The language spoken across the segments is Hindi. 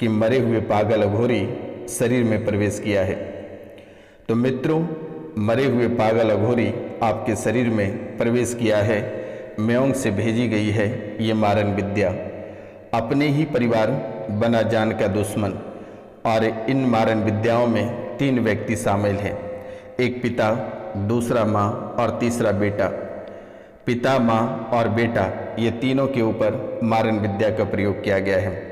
कि मरे हुए पागल अघोरी शरीर में प्रवेश किया है। तो मित्रों, मरे हुए पागल अघोरी आपके शरीर में प्रवेश किया है। म्योंग से भेजी गई है ये मारण विद्या। अपने ही परिवार बना जान का दुश्मन। और इन मारण विद्याओं में 3 व्यक्ति शामिल हैं, एक पिता, दूसरा माँ और तीसरा बेटा। पिता, माँ और बेटा, ये तीनों के ऊपर मारण विद्या का प्रयोग किया गया है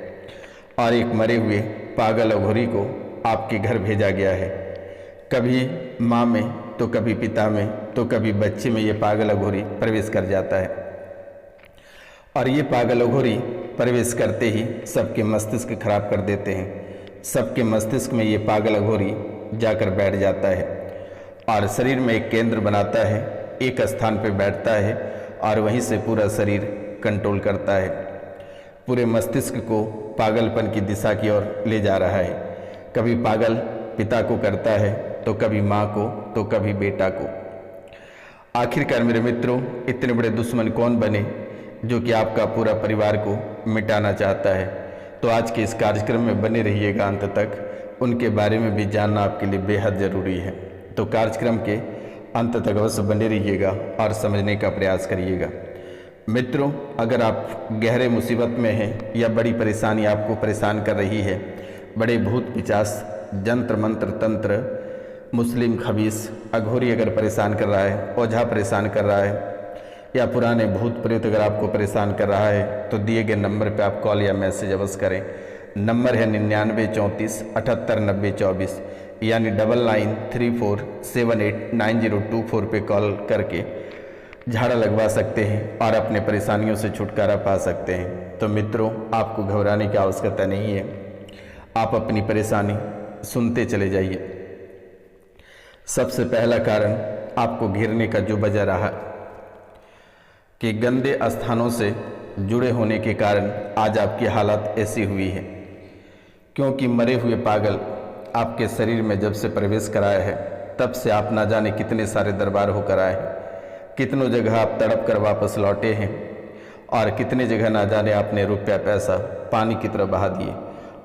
और एक मरे हुए पागल अघोरी को आपके घर भेजा गया है। कभी माँ में तो कभी पिता में तो कभी बच्चे में ये पागल अघोरी प्रवेश कर जाता है। और ये पागल अघोरी प्रवेश करते ही सबके मस्तिष्क खराब कर देते हैं। सबके मस्तिष्क में ये पागल अघोरी जाकर बैठ जाता है और शरीर में एक केंद्र बनाता है, एक स्थान पर बैठता है और वहीं से पूरा शरीर कंट्रोल करता है। पूरे मस्तिष्क को पागलपन की दिशा की ओर ले जा रहा है। कभी पागल पिता को करता है तो कभी माँ को तो कभी बेटा को। आखिरकार मेरे मित्रों, इतने बड़े दुश्मन कौन बने जो कि आपका पूरा परिवार को मिटाना चाहता है। तो आज के इस कार्यक्रम में बने रहिएगा अंत तक। उनके बारे में भी जानना आपके लिए बेहद ज़रूरी है। तो कार्यक्रम के अंत तक अवश्य बने रहिएगा और समझने का प्रयास करिएगा। मित्रों, अगर आप गहरे मुसीबत में हैं या बड़ी परेशानी आपको परेशान कर रही है, बड़े भूत पिचास, जंत्र मंत्र तंत्र, मुस्लिम खबीस, अघोरी अगर परेशान कर रहा है, ओझा परेशान कर रहा है या पुराने भूत प्रेत अगर आपको परेशान कर रहा है तो दिए गए नंबर पर आप कॉल या मैसेज अवश्य करें। नंबर है 99 34 78 90 24 यानी 9934789024 पे कॉल करके झाड़ा लगवा सकते हैं और अपने परेशानियों से छुटकारा पा सकते हैं। तो मित्रों, आपको घबराने की आवश्यकता नहीं है। आप अपनी परेशानी सुनते चले जाइए। सबसे पहला कारण आपको घिरने का जो वजह रहा कि गंदे स्थानों से जुड़े होने के कारण आज आपकी हालत ऐसी हुई है, क्योंकि मरे हुए पागल आपके शरीर में जब से प्रवेश कराया है तब से आप ना जाने कितने सारे दरबार होकर आए हैं, कितनों जगह आप तड़प कर वापस लौटे हैं और कितने जगह ना जाने आपने रुपया पैसा पानी की तरह बहा दिए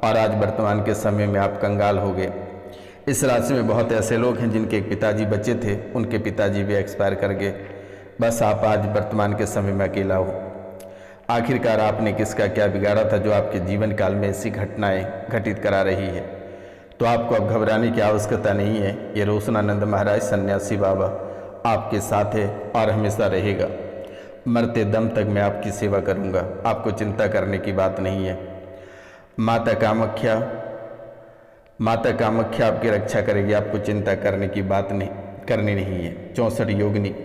और आज वर्तमान के समय में आप कंगाल हो गए। इस राशि में बहुत ऐसे लोग हैं जिनके एक पिताजी बच्चे थे, उनके पिताजी भी एक्सपायर कर गए। बस आप आज वर्तमान के समय में अकेला हो। आखिरकार आपने किसका क्या बिगाड़ा था जो आपके जीवन काल में ऐसी घटनाएं घटित करा रही है। तो आपको अब घबराने की आवश्यकता नहीं है। ये रोशनानंद महाराज सन्यासी बाबा आपके साथ है और हमेशा रहेगा। मरते दम तक मैं आपकी सेवा करूंगा। आपको चिंता करने की बात नहीं है। माता कामाख्या आपकी रक्षा करेगी। आपको चिंता करने की बात करनी नहीं है। 64 योगिनी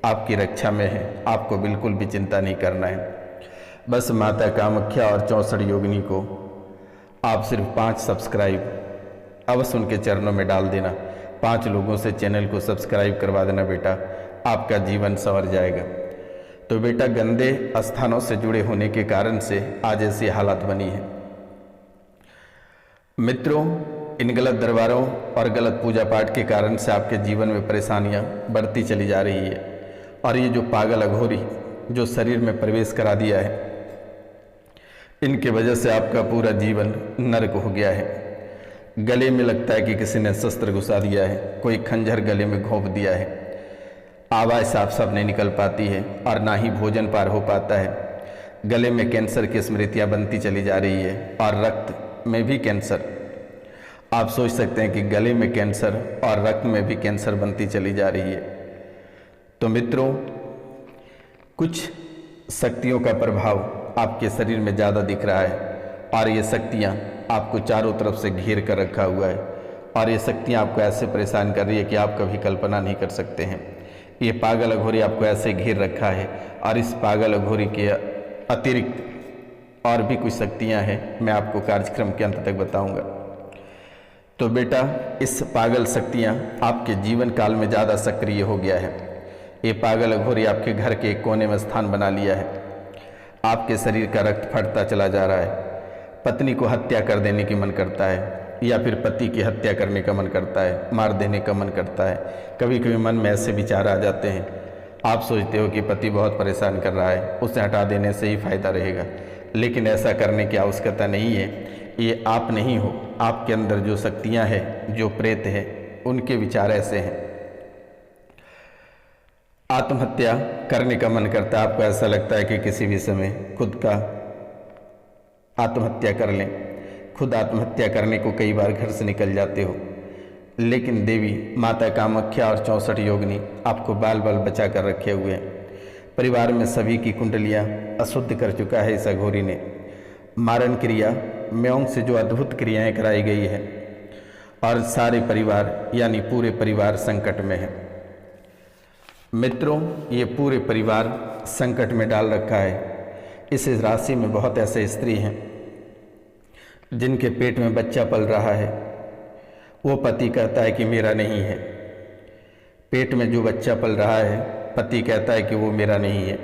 आपकी रक्षा में है। आपको बिल्कुल भी चिंता नहीं करना है। बस माता कामाख्या और 64 योगिनी को आप सिर्फ 5 सब्सक्राइब अवश्य उनके चरणों में डाल देना। 5 लोगों से चैनल को सब्सक्राइब करवा देना बेटा, आपका जीवन संवर जाएगा। तो बेटा, गंदे स्थानों से जुड़े होने के कारण से आज ऐसी हालत बनी है। मित्रों, इन गलत दरबारों और गलत पूजा पाठ के कारण से आपके जीवन में परेशानियां बढ़ती चली जा रही है। और ये जो पागल अघोरी जो शरीर में प्रवेश करा दिया है, इनके वजह से आपका पूरा जीवन नरक हो गया है। गले में लगता है कि किसी ने शस्त्र घुसा दिया है, कोई खंजर गले में घोंप दिया है। आवाज़ साफ साफ नहीं निकल पाती है और ना ही भोजन पार हो पाता है। गले में कैंसर की स्मृतियाँ बनती चली जा रही है और रक्त में भी कैंसर। आप सोच सकते हैं कि गले में कैंसर और रक्त में भी कैंसर बनती चली जा रही है। तो मित्रों, कुछ शक्तियों का प्रभाव आपके शरीर में ज़्यादा दिख रहा है और ये शक्तियाँ आपको चारों तरफ से घेर कर रखा हुआ है और ये शक्तियाँ आपको ऐसे परेशान कर रही है कि आप कभी कल्पना नहीं कर सकते हैं। ये पागल अघोरी आपको ऐसे घेर रखा है और इस पागल अघोरी के अतिरिक्त और भी कुछ शक्तियाँ हैं, मैं आपको कार्यक्रम के अंत तक बताऊँगा। तो बेटा, इस पागल शक्तियाँ आपके जीवन काल में ज़्यादा सक्रिय हो गया है। ये पागल अघोरी आपके घर के एक कोने में स्थान बना लिया है। आपके शरीर का रक्त फटता चला जा रहा है। पत्नी को हत्या कर देने की मन करता है या फिर पति की हत्या करने का मन करता है, मार देने का मन करता है। कभी कभी मन में ऐसे विचार आ जाते हैं। आप सोचते हो कि पति बहुत परेशान कर रहा है, उसे हटा देने से ही फायदा रहेगा, लेकिन ऐसा करने की आवश्यकता नहीं है। ये आप नहीं हो, आपके अंदर जो शक्तियां हैं, जो प्रेत है, उनके विचार ऐसे हैं। आत्महत्या करने का मन करता है, आपको ऐसा लगता है कि किसी भी समय खुद का आत्महत्या कर लें। खुद आत्महत्या करने को कई बार घर से निकल जाते हो, लेकिन देवी माता कामाख्या और 64 योगिनी आपको बाल बाल बचा कर रखे हुए हैं। परिवार में सभी की कुंडलियां अशुद्ध कर चुका है इस अघोरी ने। मारण क्रिया म्योंग से जो अद्भुत क्रियाएं कराई गई है और सारे परिवार यानी पूरे परिवार संकट में है। मित्रों, ये पूरे परिवार संकट में डाल रखा है। इस राशि में बहुत ऐसे स्त्री हैं जिनके पेट में बच्चा पल रहा है, वो पति कहता है कि मेरा नहीं है। पेट में जो बच्चा पल रहा है, पति कहता है कि वो मेरा नहीं है।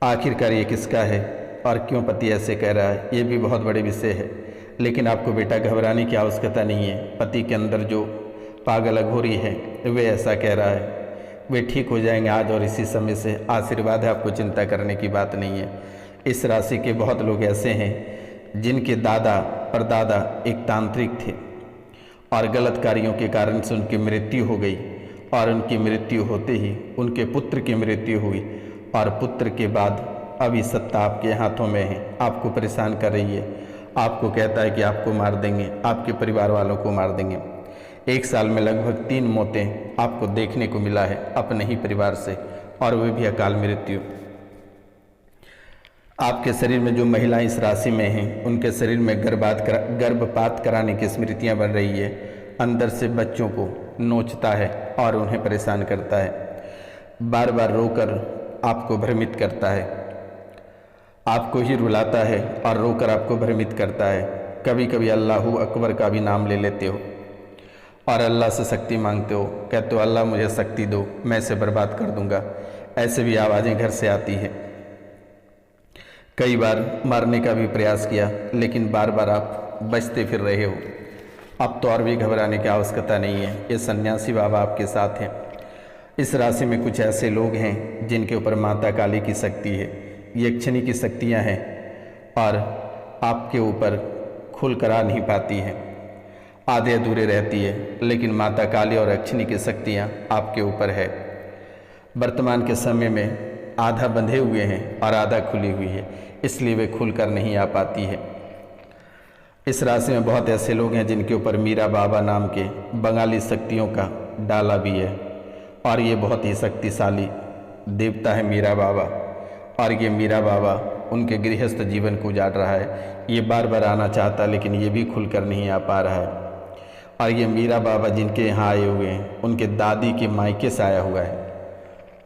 आखिरकार ये किसका है और क्यों पति ऐसे कह रहा है, ये भी बहुत बड़े विषय है। लेकिन आपको बेटा घबराने की आवश्यकता नहीं है। पति के अंदर जो पागल अघोरी है वे ऐसा कह रहा है, वे ठीक हो जाएंगे आज और इसी समय से। आशीर्वाद है, आपको चिंता करने की बात नहीं है। इस राशि के बहुत लोग ऐसे हैं जिनके दादा परदादा एक तांत्रिक थे और गलत कार्यों के कारण से उनकी मृत्यु हो गई, और उनकी मृत्यु होते ही उनके पुत्र की मृत्यु हुई, और पुत्र के बाद अभी सत्ता आपके हाथों में है, आपको परेशान कर रही है। आपको कहता है कि आपको मार देंगे, आपके परिवार वालों को मार देंगे। 1 साल में लगभग 3 मौतें आपको देखने को मिला है अपने ही परिवार से, और वे भी अकाल मृत्यु। आपके शरीर में जो महिलाएं इस राशि में हैं, उनके शरीर में गर्भपात कराने की स्मृतियां बन रही है। अंदर से बच्चों को नोचता है और उन्हें परेशान करता है। बार बार रोकर आपको भ्रमित करता है, आपको ही रुलाता है और रोकर आपको भ्रमित करता है। कभी कभी अल्लाहू अकबर का भी नाम ले लेते हो और अल्लाह से शक्ति मांगते हो, कहते हो अल्लाह मुझे शक्ति दो, मैं इसे बर्बाद कर दूंगा। ऐसे भी आवाज़ें घर से आती है। कई बार मारने का भी प्रयास किया, लेकिन बार बार आप बचते फिर रहे हो। अब तो और भी घबराने की आवश्यकता नहीं है, ये सन्यासी बाबा आपके साथ हैं। इस राशि में कुछ ऐसे लोग हैं जिनके ऊपर माता काली की शक्ति है, यक्षिणी की शक्तियाँ हैं और आपके ऊपर खुल कर आ नहीं पाती हैं, आधे अधूरे रहती है। लेकिन माता काली और यक्षिणी की शक्तियाँ आपके ऊपर है। वर्तमान के समय में आधा बंधे हुए हैं और आधा खुली हुई है, इसलिए वे खुलकर नहीं आ पाती है। इस राशि में बहुत ऐसे लोग हैं जिनके ऊपर मीरा बाबा नाम के बंगाली शक्तियों का डाला भी है, और ये बहुत ही शक्तिशाली देवता है मीरा बाबा। और ये मीरा बाबा उनके गृहस्थ जीवन को उजाड़ रहा है। ये बार बार आना चाहता, लेकिन ये भी खुलकर नहीं आ पा रहा है। और ये मीरा बाबा जिनके यहाँ आए हुए हैं, उनके दादी के मायके से आया हुआ है।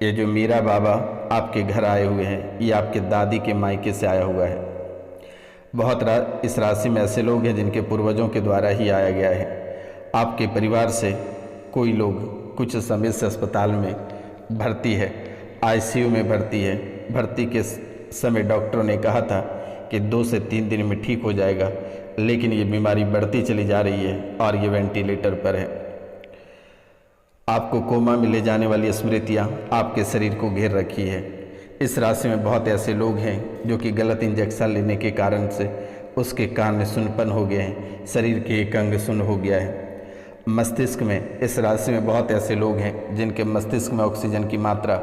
ये जो मीरा बाबा आपके घर आए हुए हैं, ये आपके दादी के मायके से आया हुआ है। इस राशि में ऐसे लोग हैं जिनके पूर्वजों के द्वारा ही आया गया है। आपके परिवार से कोई लोग कुछ समय से अस्पताल में भर्ती है, आईसीयू में भर्ती है। भर्ती के समय डॉक्टरों ने कहा था कि 2 से 3 दिन में ठीक हो जाएगा, लेकिन ये बीमारी बढ़ती चली जा रही है और ये वेंटिलेटर पर है। आपको कोमा में ले जाने वाली स्मृतियाँ आपके शरीर को घेर रखी है। इस राशि में बहुत ऐसे लोग हैं जो कि गलत इंजेक्शन लेने के कारण से उसके कान में सुनपन हो गए हैं, शरीर के एक अंग सुन्न हो गया है। मस्तिष्क में इस राशि में बहुत ऐसे लोग हैं जिनके मस्तिष्क में ऑक्सीजन की मात्रा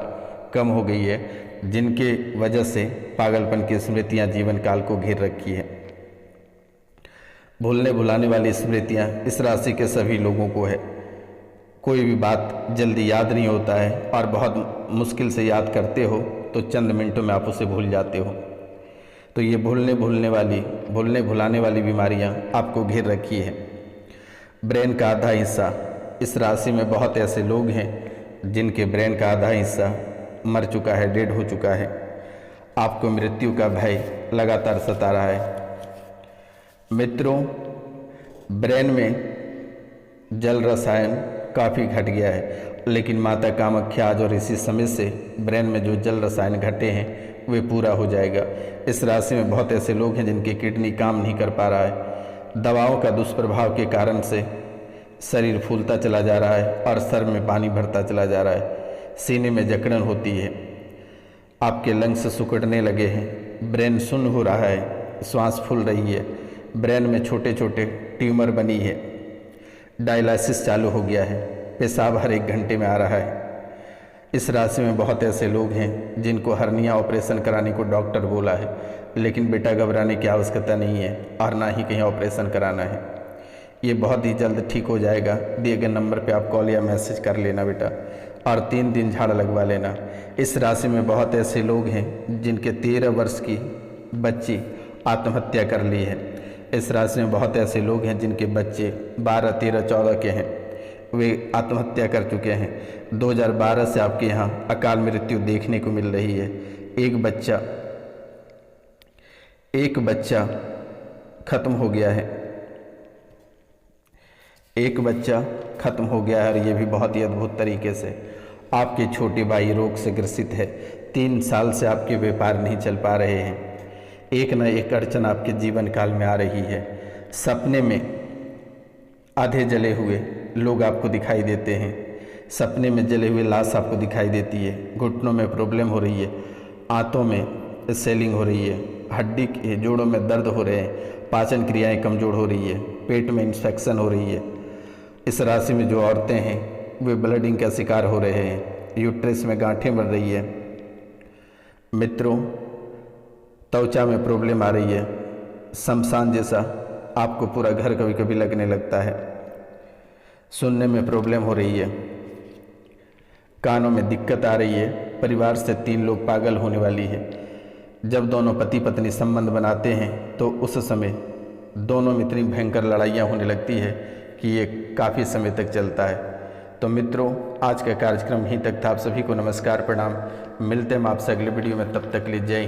कम हो गई है, जिनके वजह से पागलपन की स्मृतियाँ जीवन काल को घेर रखी है। भूलने भुलाने वाली स्मृतियाँ इस राशि के सभी लोगों को है। कोई भी बात जल्दी याद नहीं होता है और बहुत मुश्किल से याद करते हो तो चंद मिनटों में आप उसे भूल जाते हो। तो ये भूलने भुलाने वाली बीमारियां आपको घेर रखी है। ब्रेन का आधा हिस्सा, इस राशि में बहुत ऐसे लोग हैं जिनके ब्रेन का आधा हिस्सा मर चुका है, डेड हो चुका है। आपको मृत्यु का भय लगातार सता रहा है। मित्रों, ब्रेन में जल रसायन काफ़ी घट गया है, लेकिन माता कामाख्या आज और इसी समय से ब्रेन में जो जल रसायन घटे हैं वे पूरा हो जाएगा। इस राशि में बहुत ऐसे लोग हैं जिनकी किडनी काम नहीं कर पा रहा है। दवाओं का दुष्प्रभाव के कारण से शरीर फूलता चला जा रहा है और सर में पानी भरता चला जा रहा है, सीने में जकड़न होती है, आपके लंग्स सिकुड़ने लगे हैं, ब्रेन सुन्न हो रहा है, श्वास फूल रही है, ब्रेन में छोटे छोटे ट्यूमर बनी है, डायलिसिस चालू हो गया है, पेशाब हर 1 घंटे में आ रहा है। इस राशि में बहुत ऐसे लोग हैं जिनको हर्निया ऑपरेशन कराने को डॉक्टर बोला है, लेकिन बेटा घबराने की आवश्यकता नहीं है और ना ही कहीं ऑपरेशन कराना है। ये बहुत ही जल्द ठीक हो जाएगा। दिए गए नंबर पे आप कॉल या मैसेज कर लेना बेटा, और 3 दिन झाड़ लगवा लेना। इस राशि में बहुत ऐसे लोग हैं जिनके 13 वर्ष की बच्ची आत्महत्या कर ली है। इस राशि में बहुत ऐसे लोग हैं जिनके बच्चे 12, 13, 14 के हैं, वे आत्महत्या कर चुके हैं। 2012 से आपके यहाँ अकाल मृत्यु देखने को मिल रही है। एक बच्चा खत्म हो गया है, एक बच्चा खत्म हो गया है, और ये भी बहुत ही अद्भुत तरीके से। आपके छोटे भाई रोग से ग्रसित है। 3 साल से आपके व्यापार नहीं चल पा रहे हैं। एक न एक अड़चन आपके जीवन काल में आ रही है। सपने में आधे जले हुए लोग आपको दिखाई देते हैं। सपने में जले हुए लाश आपको दिखाई देती है। घुटनों में प्रॉब्लम हो रही है, आंतों में स्वेलिंग हो रही है, हड्डी के जोड़ों में दर्द हो रहे हैं, पाचन क्रियाएं कमज़ोर हो रही है, पेट में इन्फेक्शन हो रही है। इस राशि में जो औरतें हैं वे ब्लीडिंग का शिकार हो रहे हैं, यूट्रस में गांठें बढ़ रही है। मित्रों, त्वचा में प्रॉब्लम आ रही है, शमशान जैसा आपको पूरा घर कभी कभी लगने लगता है। सुनने में प्रॉब्लम हो रही है, कानों में दिक्कत आ रही है, परिवार से 3 लोग पागल होने वाली है। जब दोनों पति पत्नी संबंध बनाते हैं तो उस समय दोनों में इतनी भयंकर लड़ाइयाँ होने लगती है कि ये काफ़ी समय तक चलता है। तो मित्रों, आज का कार्यक्रम यहीं तक था। आप सभी को नमस्कार, प्रणाम। मिलते हैं हम आपसे अगले वीडियो में, तब तक के लिए जय हिंद।